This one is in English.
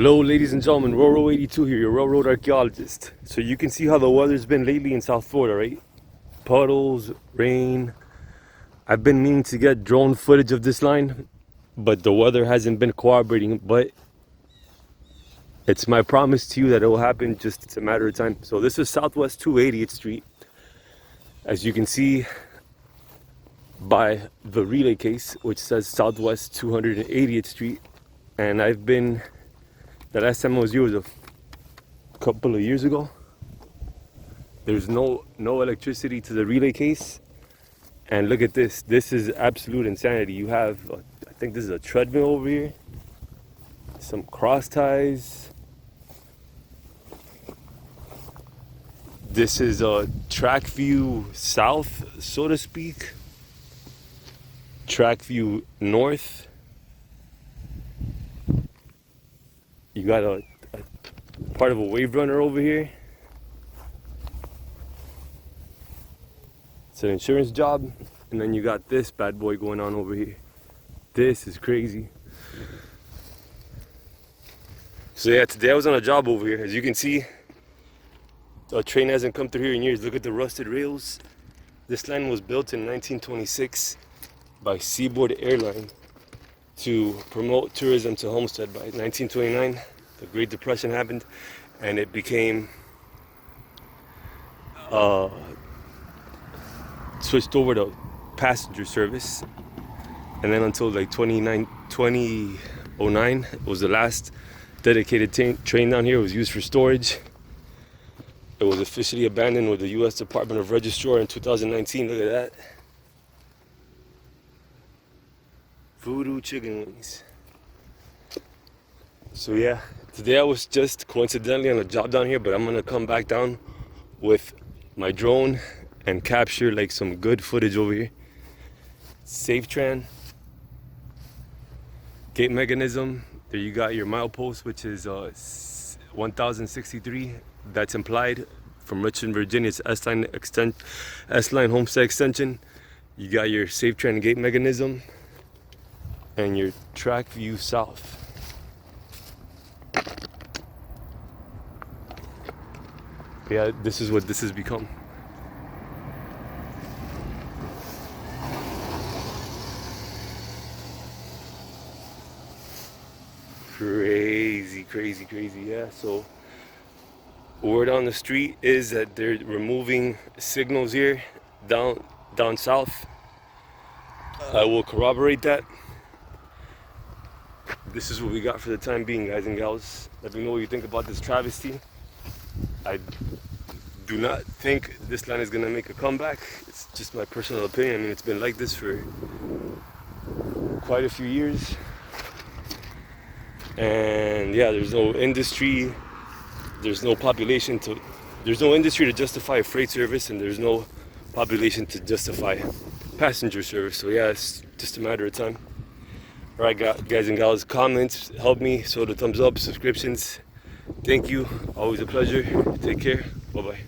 Hello ladies and gentlemen, RailROL82 here, your railroad archaeologist. So you can see how the weather's been lately in South Florida, right? Puddles, rain. I've been meaning to get drone footage of this line, but the weather hasn't been cooperating. But it's my promise to you that it will happen, just it's a matter of time. So this is Southwest 280th Street. As you can see by the relay case, which says Southwest 280th Street. And the last time I was here was a couple of years ago. There's no electricity to the relay case. And look at this. This is absolute insanity. You have, I think this is a treadmill over here. Some cross ties. This is a track view south, so to speak. Track view north. You got a part of a wave runner over here. It's an insurance job. And then you got this bad boy going on over here. This is crazy. So yeah, today I was on a job over here. As you can see, a train hasn't come through here in years. Look at the rusted rails. This line was built in 1926 by Seaboard Airline to promote tourism to Homestead. By 1929, the Great Depression happened, and it became switched over to passenger service. And then until like 2009, it was the last dedicated train down here. It was used for storage. It was officially abandoned with the U.S. Department of Registrar in 2019. Look at that. Voodoo chicken wings. So yeah, today I was just coincidentally on a job down here, but I'm gonna come back down with my drone and capture like some good footage over here. Safe tren, gate mechanism. There you got your milepost, which is 1063. That's implied from Richmond, Virginia. It's S-Line Homestead extension. You got your safe tren gate mechanism and your track view south. Yeah, this is what this has become. Crazy, crazy, crazy. Yeah, so word on the street is that they're removing signals here down south. I will corroborate that. This is what we got for the time being, guys and gals. Let me know what you think about this travesty. I do not think this line is gonna make a comeback. It's just my personal opinion. I mean, it's been like this for quite a few years. And yeah, there's no industry, there's no industry to justify a freight service, and there's no population to justify passenger service. So yeah, it's just a matter of time. All right, guys and gals, comments help me. So the thumbs up, subscriptions. Thank you. Always a pleasure. Take care. Bye-bye.